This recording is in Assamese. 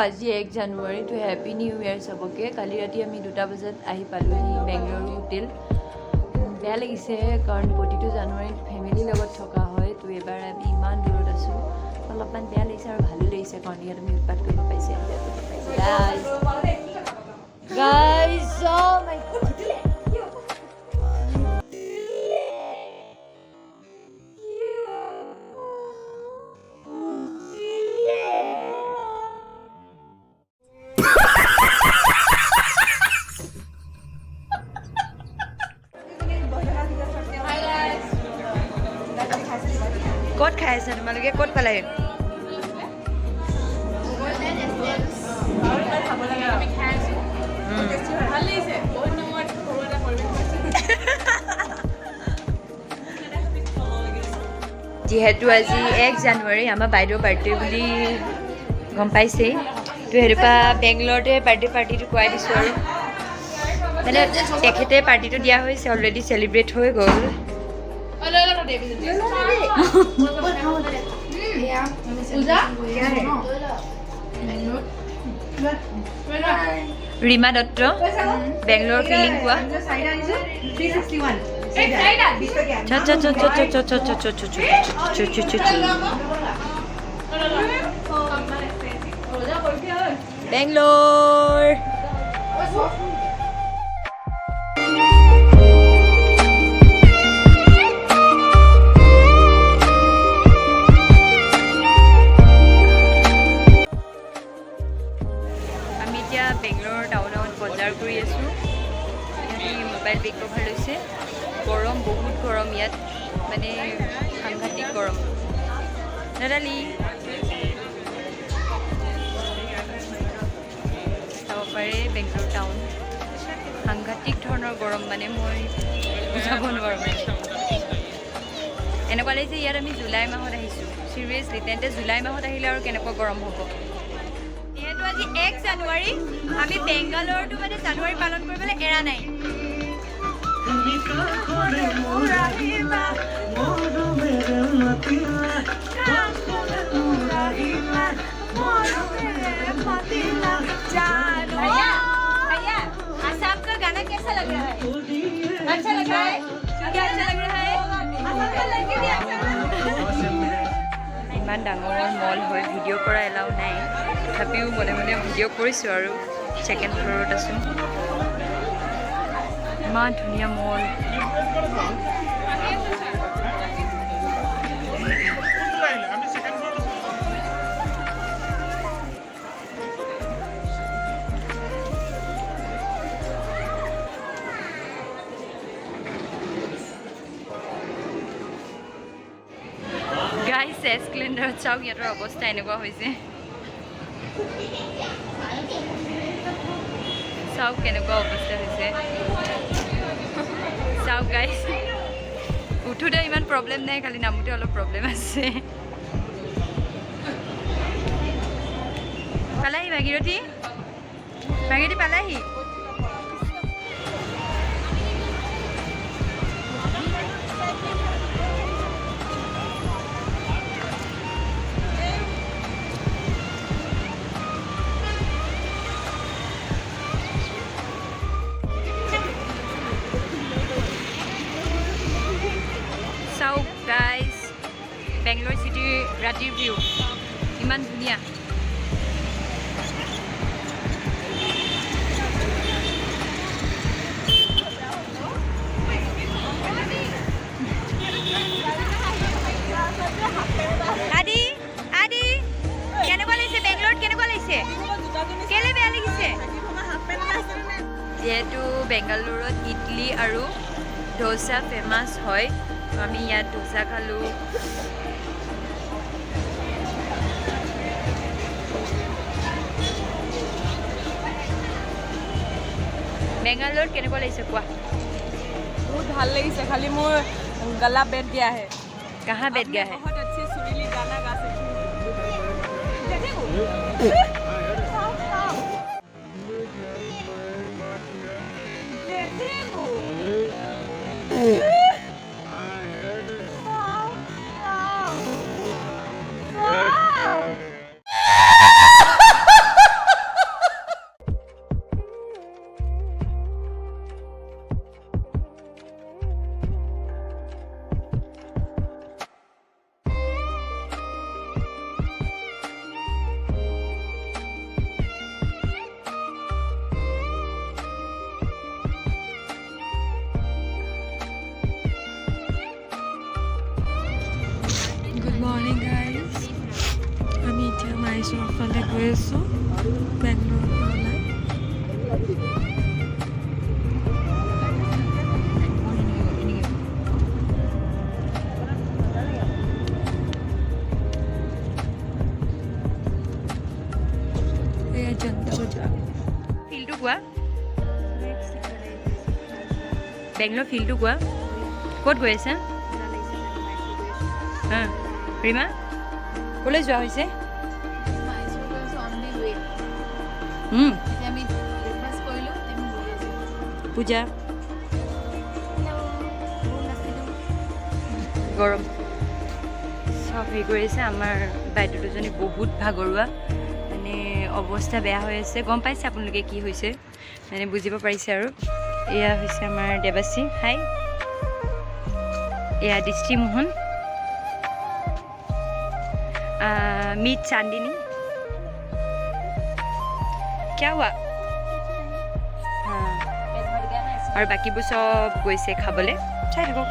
আজি 1 জানুৱাৰী তো হেপী নিউ ইয়াৰ সবকে কালি ৰাতি আমি 2টা বজাত আহি পালোহি বেংগলোৰ হোটেল বেয়া লাগিছে কাৰণ প্ৰতিটো জানুৱাৰীত ফেমিলিৰ লগত থকা হয় তো এবাৰ আমি ইমান দূৰত আছো অলপমান বেয়া লাগিছে আৰু ভালো লাগিছে কাৰণ ইয়াত আমি উৎপাত কৰিব পাইছে guys oh my god ক'ত খাই আছা তোমালোকে ক'ত পালে যিহেতু আজি 1 জানুৱাৰী আমাৰ বাইদেউ বাৰ্থডে বুলি গম পাইছেই তো হেৰিপা বেংগলোৰতে পাৰ্টিটো খুৱাই দিছোঁ আৰু মানে তেখেতে পাৰ্টিটো দিয়া হৈছে অলৰেডি চেলিব্ৰেট হৈ গ'ল ৰীমা দত্ত বেংগলোৰ ফিলিং কোৱা বেংগলোৰ বেংগলোৰ টাউনত বজাৰ কৰি আছোঁ মোবাইল বেগ কভাৰ লৈছে গৰম বহুত গৰম ইয়াত মানে সাংঘাতিক গৰম নাদালি চাব পাৰে বেংগলোৰ টাউন সাংঘাতিক ধৰণৰ গৰম মানে মই বুজাব নোৱাৰোঁ মানে এনেকুৱা লাগিছে ইয়াত আমি জুলাই মাহত আহিছোঁ চিৰিয়াছলি তেন্তে জুলাই মাহত আহিলে আৰু কেনেকুৱা গৰম হ'ব আজি 1 জানুৱাৰী আমি বেংগালোৰটো মানে জানুৱাৰী পালন কৰিবলৈ এৰা নাই आसाम का गाना कैसा लग रहा है अच्छा लग रहा है क्या अच्छा लग रहा है ইমান ডাঙৰ মল হয় ভিডিঅ' কৰা এলাও নাই তথাপিও মনে মনে ভিডিঅ' কৰিছোঁ আৰু ছেকেণ্ড ফ্ল'ৰত আছোঁ ইমান ধুনীয়া মল গাইছ এস্কেলেণ্ডাৰত চাওক ইয়াৰ অৱস্থা এনেকুৱা হৈছে চাওক কেনেকুৱা অৱস্থা হৈছে চাওক গাইছ উঠোঁতে ইমান প্ৰব্লেম নাই খালি নামোতে অলপ প্ৰব্লেম আছে পালাহি ভাগীৰথী পালাহি guys বেংগলোৰ চিটি ৰাতিৰ ভিউ ইমান ধুনীয়া আদি কেনেকুৱা লাগিছে বেংগলোৰত কেনেকুৱা লাগিছে কেলে বেয়া লাগিছে যিহেতু বেংগালুৰুত ইডলি আৰু ডোচা ফেমাছ হয় আমি ইয়াত ডোচা খালোঁ বেংগালুৰুত কেনেকুৱা লাগিছে কোৱা बहुत ভাল লাগিছে খালি মোৰ গলা बैठ गया है कहाँ बैठ गया है बहुत अच्छे सुरीली गाना गा सकती ইফালে গৈ আছোঁ বেংগলোৰ ওলাই। এয়া জনতা বজাৰ। ফিল্ডটো কোৱা, বেংগলোৰ ফিল্ডটো কোৱা, ক'ত গৈ আছা? হা ৰীমা, ক'লৈ যোৱা হৈছে? পূজা গৰম চব হেৰি কৰি আছে। আমাৰ বাইদেউ দুজনী বহুত ভাগৰুৱা, মানে অৱস্থা বেয়া হৈ আছে। গম পাইছে আপোনালোকে কি হৈছে, মানে বুজিব পাৰিছে আৰু। এয়া হৈছে আমাৰ দেৱাশ্ৰী, হাই। এয়া দৃষ্টি মোহন, মিত চান্দিনী, क्या हुआ? আৰু বাকীবোৰ চব গৈছে খাবলৈ, চাই থাকক।